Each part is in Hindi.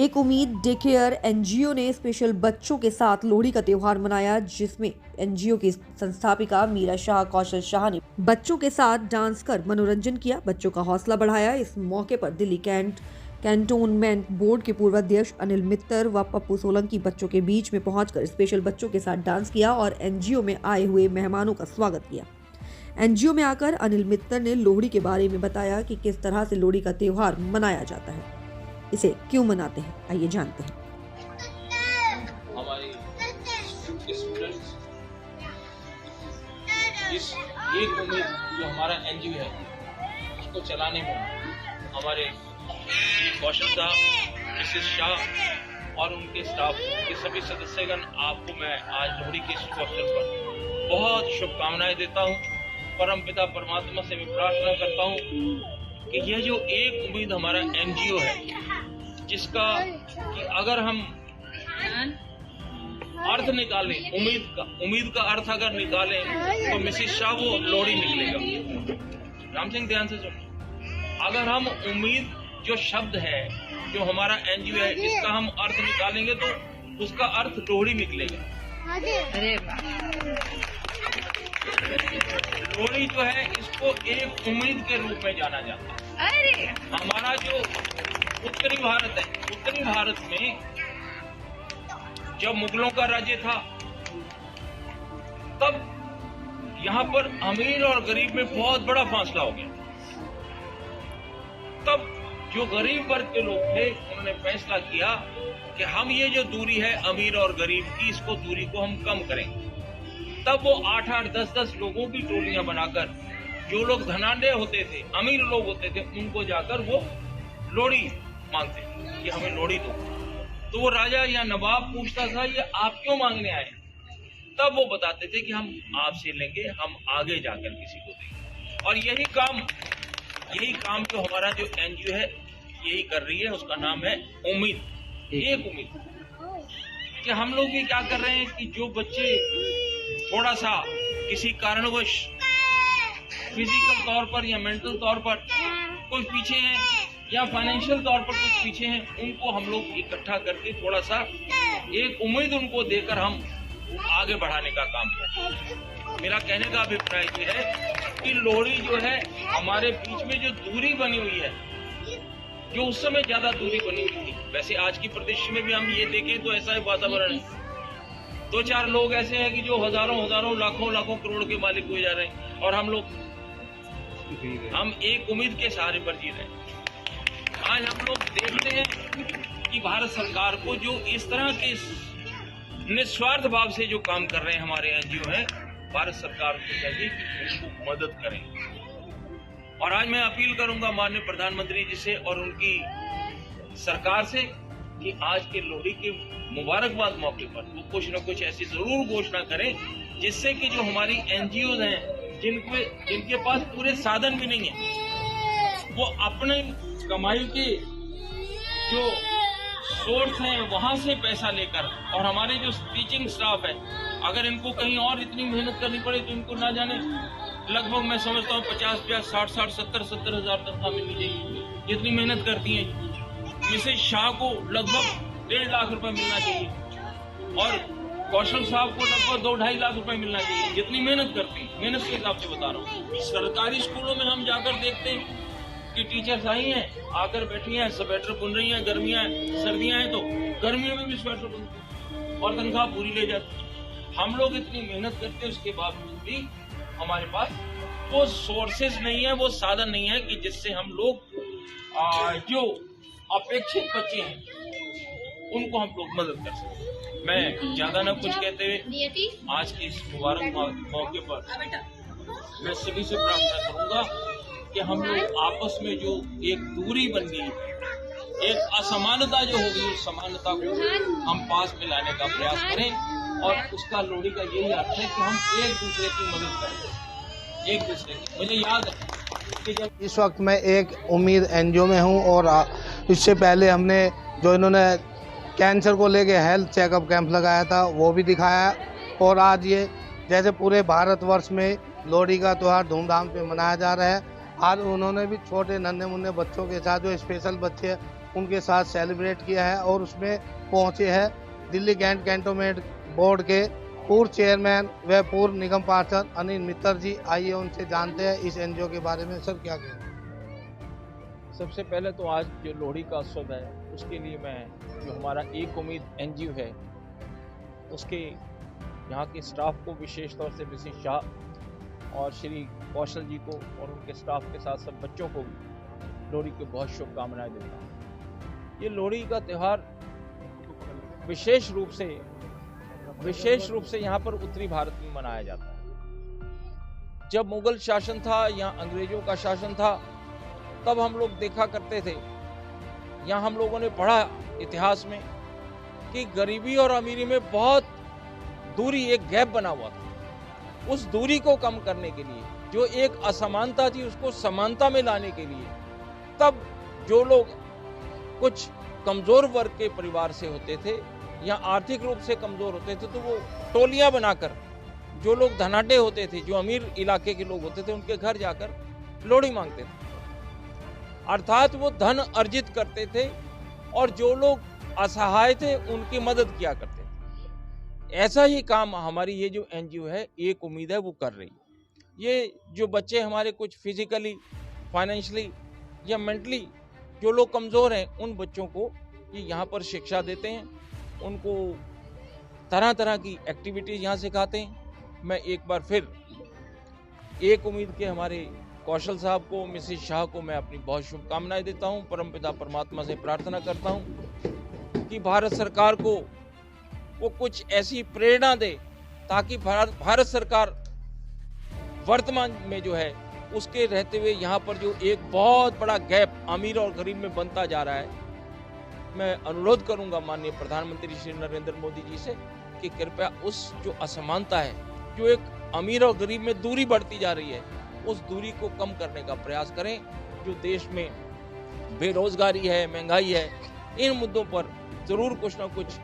एक उम्मीद डे केयर एनजीओ ने स्पेशल बच्चों के साथ लोहड़ी का त्योहार मनाया, जिसमें एनजीओ की संस्थापिका मीरा शाह कौशल शाह ने बच्चों के साथ डांस कर मनोरंजन किया, बच्चों का हौसला बढ़ाया। इस मौके पर दिल्ली कैंटोनमेंट बोर्ड के पूर्व अध्यक्ष अनिल मित्तर व पप्पू सोलंकी बच्चों के बीच में पहुंचकर स्पेशल बच्चों के साथ डांस किया और एनजीओ में आए हुए मेहमानों का स्वागत किया। एनजीओ में आकर अनिल मित्तर ने लोहड़ी के बारे में बताया कि किस तरह से लोहड़ी का त्योहार मनाया जाता है, इसे क्यों मनाते हैं, आइए जानते हैं। हमारे स्टूडेंट्स इस एक उम्मीद जो हमारा एनजीओ है उसको चलाने में हमारे कौशल साहब, मिसेस शाह और उनके स्टाफ के सभी सदस्यगण, आपको मैं आज लोहड़ी के इस अवसर पर बहुत शुभकामनाएं देता हूं। परमपिता परमात्मा से मैं प्रार्थना करता हूं कि यह जो एक उम्मीद हमारा एनजीओ है, जिसका कि अगर हम अर्थ निकालें, उम्मीद का अर्थ अगर निकालें तो मिसेस शाह वो लोहड़ी निकलेगा। राम सिंह ध्यान से सुनो, अगर हम उम्मीद जो शब्द है जो हमारा एनजीओ है इसका हम अर्थ निकालेंगे तो उसका अर्थ लोहड़ी निकलेगा। लोहड़ी जो है इसको एक उम्मीद के रूप में जाना जाता है। हमारा जो उत्तरी भारत है, उत्तरी भारत में जब मुगलों का राज्य था तब यहाँ पर अमीर और गरीब में बहुत बड़ा फासला हो गया। तब जो गरीब वर्ग के लोग थे उन्होंने फैसला किया कि हम ये जो दूरी है अमीर और गरीब की, इसको दूरी को हम कम करेंगे। तब वो 8-8, 10-10 लोगों की टोलियां बनाकर, जो लोग धनाढ्य होते थे, अमीर लोग होते थे, उनको जाकर वो लोहड़ी मांगते कि हमें लोहड़ी दो। तो वो राजा या नवाब पूछता था ये आप क्यों मांगने आए? तब वो बताते थे कि हम आपसे लेंगे, हम आगे जाकर किसी को देंगे। और यही काम जो हमारा जो एनजीओ है यही कर रही है, उसका नाम है उम्मीद, एक उम्मीद। कि हम लोग ये क्या कर रहे हैं कि जो बच्चे थोड़ा सा किसी कारणवश फिजिकल तौर पर या मेंटल तौर पर कुछ पीछे हैं या फाइनेंशियल तौर पर कुछ पीछे हैं, उनको हम लोग इकट्ठा करके थोड़ा सा एक उम्मीद उनको देकर हम आगे बढ़ाने का काम करते हैं। मेरा कहने का अभिप्राय ये है कि लोहड़ी जो है हमारे बीच में जो दूरी बनी हुई है, जो उस समय ज्यादा दूरी बनी हुई थी, वैसे आज की परिदृश्य में भी हम ये देखें तो ऐसा ही वातावरण है। 2-4 लोग ऐसे हैं कि जो हजारों लाखों करोड़ के मालिक हुए जा रहे हैं और हम एक उम्मीद के सहारे पर जी रहे हैं। आज हम लोग देखते हैं कि भारत सरकार को जो इस तरह के निस्वार्थ भाव से जो काम कर रहे हैं हमारे एनजीओ है, भारत सरकार को चाहिए कि उनको मदद करें। और आज मैं अपील करूंगा माननीय प्रधानमंत्री जी से और उनकी सरकार से कि आज के लोहड़ी के मुबारकबाद मौके पर वो कुछ न कुछ ऐसी जरूर घोषणा करें जिससे कि जो हमारी एनजीओ हैं जिनके पास पूरे साधन भी नहीं है, वो अपने कमाई के जो सोर्स हैं वहां से पैसा लेकर, और हमारे जो टीचिंग स्टाफ है अगर इनको कहीं और इतनी मेहनत करनी पड़े तो इनको ना जाने लगभग मैं समझता हूँ 50-50, 60-60, 70-70 हजार तनख्वाह मिलनी चाहिए, जितनी मेहनत करती हैं। मिसेस शाह को लगभग 1.5 लाख रुपए मिलना चाहिए और कौशल साहब को लगभग 2-2.5 लाख रुपए मिलना चाहिए, जितनी मेहनत करती हैं। मेहनत के हिसाब से बता रहा हूँ। सरकारी स्कूलों में हम जाकर देखते हैं कि टीचर्स आई हैं, आकर बैठी हैं, स्वेटर बुन रही हैं, गर्मियां सर्दियां हैं तो गर्मियों में भी स्वेटर बुनती हैं और तनख्वाह पूरी ले जाती है। हम लोग इतनी मेहनत करते हैं, उसके बावजूद भी हमारे पास वो सोर्सेज नहीं है, वो साधन नहीं है कि जिससे हम लोग जो अपेक्षित बच्चे हैं उनको हम लोग मदद कर सकें। मैं ज्यादा न कुछ कहते हुए आज के इस मुबारक मौके पर मैं सभी से प्रार्थना करूंगा कि हम लोग आपस में जो एक दूरी बन गई, एक असमानता जो हो गई, उस समानता को हम पास में लाने का प्रयास करें। और उसका लोहड़ी का यही अर्थ है कि हम एक दूसरे की मदद करें, एक दूसरे की। मुझे याद है कि जब इस वक्त मैं एक उम्मीद एनजीओ में हूं और इससे पहले हमने जो इन्होंने कैंसर को लेके हेल्थ चेकअप कैंप लगाया था वो भी दिखाया। और आज ये जैसे पूरे भारतवर्ष में लोहड़ी का त्यौहार धूमधाम से मनाया जा रहा है, आज उन्होंने भी छोटे नन्हे मुन्ने बच्चों के साथ जो स्पेशल बच्चे उनके साथ सेलिब्रेट किया है और उसमें पहुंचे हैं दिल्ली कैंट कैंटोनमेंट बोर्ड के पूर्व चेयरमैन व पूर्व निगम पार्षद अनिल मित्तर जी। आइए उनसे जानते हैं इस एनजीओ के बारे में। सर क्या कहें? सबसे पहले तो आज जो लोहड़ी का उत्सव है उसके लिए मैं जो हमारा एक उम्मीद एनजीओ है उसके यहाँ के स्टाफ को, विशेष तौर से मिसेस शाह और श्री कौशल जी को और उनके स्टाफ के साथ सब बच्चों को भी लोहड़ी की बहुत शुभकामनाएं देता हूँ। ये लोहड़ी का त्यौहार विशेष रूप से यहाँ पर उत्तरी भारत में मनाया जाता है। जब मुगल शासन था या अंग्रेजों का शासन था तब हम लोग देखा करते थे, यहाँ हम लोगों ने पढ़ा इतिहास में कि गरीबी और अमीरी में बहुत दूरी, एक गैप बना हुआ था। उस दूरी को कम करने के लिए, जो एक असमानता थी उसको समानता में लाने के लिए, तब जो लोग कुछ कमजोर वर्ग के परिवार से होते थे या आर्थिक रूप से कमजोर होते थे तो वो टोलियां बनाकर, जो लोग धनाढ्य होते थे, जो अमीर इलाके के लोग होते थे, उनके घर जाकर लोहड़ी मांगते थे। अर्थात वो धन अर्जित करते थे और जो लोग असहाय थे उनकी मदद किया करते थे। ऐसा ही काम हमारी ये जो एनजीओ है एक उम्मीद है वो कर रही है। ये जो बच्चे हमारे कुछ फिजिकली, फाइनेंशियली या मेंटली जो लोग कमजोर हैं उन बच्चों को ये यहाँ पर शिक्षा देते हैं, उनको तरह तरह की एक्टिविटीज यहाँ सिखाते हैं। मैं एक बार फिर एक उम्मीद के हमारे कौशल साहब को, मिसेस शाह को मैं अपनी बहुत शुभकामनाएं देता हूं। परमपिता परमात्मा से प्रार्थना करता हूं कि भारत सरकार को वो कुछ ऐसी प्रेरणा दे ताकि भारत सरकार वर्तमान में जो है उसके रहते हुए यहाँ पर जो एक बहुत बड़ा गैप अमीर और गरीब में बनता जा रहा है, मैं अनुरोध करूंगा माननीय प्रधानमंत्री श्री नरेंद्र मोदी जी से कि कृपया उस जो असमानता है, जो एक अमीर और गरीब में दूरी बढ़ती जा रही है, उस दूरी को कम करने का प्रयास करें। जो देश में बेरोजगारी है, महंगाई है, इन मुद्दों पर जरूर कुछ ना कुछ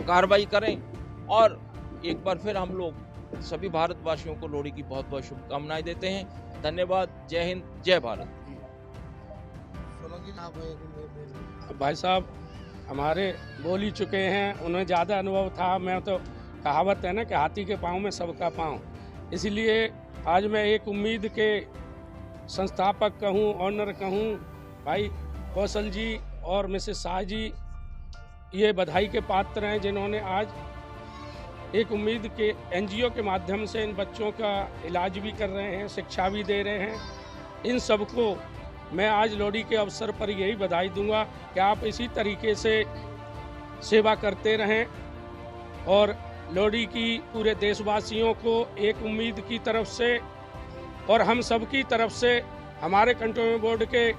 कार्रवाई करें। और एक बार फिर हम लोग सभी भारतवासियों को लोहड़ी की बहुत बहुत शुभकामनाएं देते हैं। धन्यवाद। जय हिंद, जय भारत। भाई साहब हमारे बोल ही चुके हैं, उन्हें ज़्यादा अनुभव था। मैं तो, कहावत है ना कि हाथी के पाँव में सबका पाँव, इसलिए आज मैं एक उम्मीद के संस्थापक कहूँ, ऑनर कहूँ, भाई कौशल जी और मिसेस शाह जी ये बधाई के पात्र हैं जिन्होंने आज एक उम्मीद के एनजीओ के माध्यम से इन बच्चों का इलाज भी कर रहे हैं, शिक्षा भी दे रहे हैं। इन सबको मैं आज लोहड़ी के अवसर पर यही बधाई दूंगा कि आप इसी तरीके से सेवा करते रहें और लोहड़ी की पूरे देशवासियों को एक उम्मीद की तरफ से और हम सब की तरफ से, हमारे कंट्रोलमेंट बोर्ड के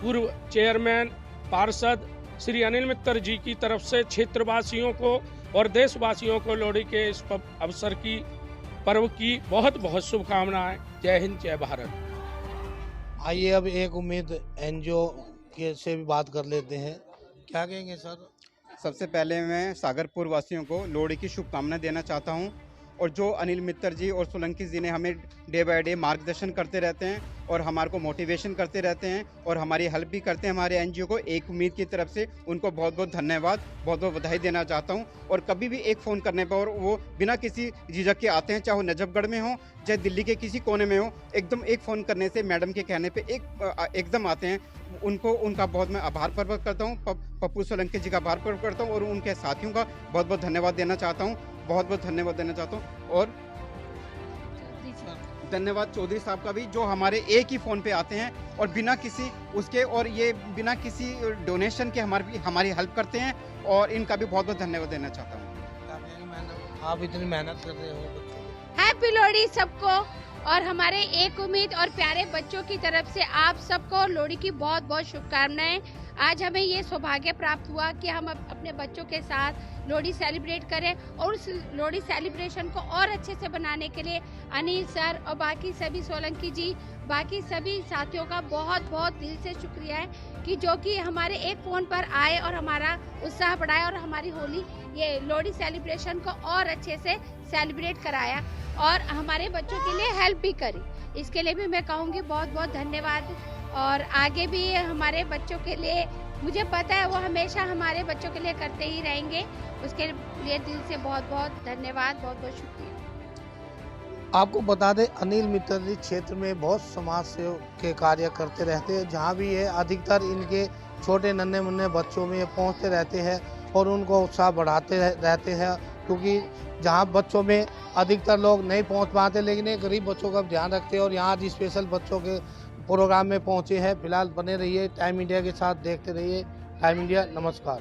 पूर्व चेयरमैन पार्षद श्री अनिल मित्तर जी की तरफ से क्षेत्रवासियों को और देशवासियों को लोहड़ी के इस अवसर की, पर्व की बहुत बहुत शुभकामनाएं। जय हिंद, जय भारत। आइए अब एक उम्मीद एनजीओ के से भी बात कर लेते हैं। क्या कहेंगे सर? सबसे पहले मैं सागरपुर वासियों को लोहड़ी की शुभकामनाएं देना चाहता हूं और जो अनिल मित्तर जी और सोलंकी जी ने हमें डे बाय डे मार्गदर्शन करते रहते हैं और हमारे को मोटिवेशन करते रहते हैं और हमारी हेल्प भी करते हैं हमारे एनजीओ को, एक उम्मीद की तरफ से उनको बहुत बहुत धन्यवाद, बहुत बहुत बधाई देना चाहता हूं। और कभी भी एक फ़ोन करने पर वो बिना किसी झिझक के आते हैं, चाहे वो नजफगढ़ में हो चाहे दिल्ली के किसी कोने में हो, एकदम एक फ़ोन करने से, मैडम के कहने पर एकदम आते हैं। उनका बहुत मैं आभार प्रकट करता हूँ, पप्पू सोलंकी जी का आभार प्रकट करता हूँ और उनके साथियों का बहुत बहुत धन्यवाद देना चाहता हूँ, बहुत बहुत धन्यवाद देना चाहता हूँ। और धन्यवाद चौधरी साहब का भी, जो हमारे एक ही फ़ोन पे आते हैं और बिना किसी उसके और ये बिना किसी डोनेशन के हमारी हेल्प करते हैं और इनका भी बहुत बहुत धन्यवाद देना चाहता हूँ। आप इतनी मेहनत कर रहे हो। हैप्पी लोहड़ी सबको और हमारे एक उम्मीद और प्यारे बच्चों की तरफ से आप सबको लोहड़ी की बहुत बहुत शुभकामनाएं। आज हमें ये सौभाग्य प्राप्त हुआ कि हम अपने बच्चों के साथ लोहड़ी सेलिब्रेट करें और उस लोहड़ी सेलिब्रेशन को और अच्छे से बनाने के लिए अनिल सर और बाकी सभी सोलंकी जी, बाकी सभी साथियों का बहुत बहुत दिल से शुक्रिया है कि जो कि हमारे एक फ़ोन पर आए और हमारा उत्साह बढ़ाया और हमारी होली ये लोहड़ी सेलिब्रेशन को और अच्छे से सेलिब्रेट कराया और हमारे बच्चों के लिए हेल्प भी करी। इसके लिए भी मैं कहूँगी बहुत बहुत धन्यवाद और आगे भी हमारे बच्चों के लिए मुझे पता है वो हमेशा हमारे बच्चों के लिए करते ही रहेंगे। उसके लिए दिल से बहुत बहुत धन्यवाद, बहुत बहुत शुक्रिया। आपको बता दें, अनिल मित्तल जी क्षेत्र में बहुत समाज सेवा के कार्य करते रहते हैं। जहाँ भी है अधिकतर इनके छोटे नन्हे मुन्ने बच्चों में पहुँचते रहते हैं और उनको उत्साह बढ़ाते रहते हैं, क्योंकि जहाँ बच्चों में अधिकतर लोग नहीं पहुँच पाते, लेकिन ये गरीब बच्चों का ध्यान रखते हैं और यहाँ आज स्पेशल बच्चों के प्रोग्राम में पहुँचे हैं। फिलहाल बने रहिए टाइम इंडिया के साथ, देखते रहिए टाइम इंडिया। नमस्कार।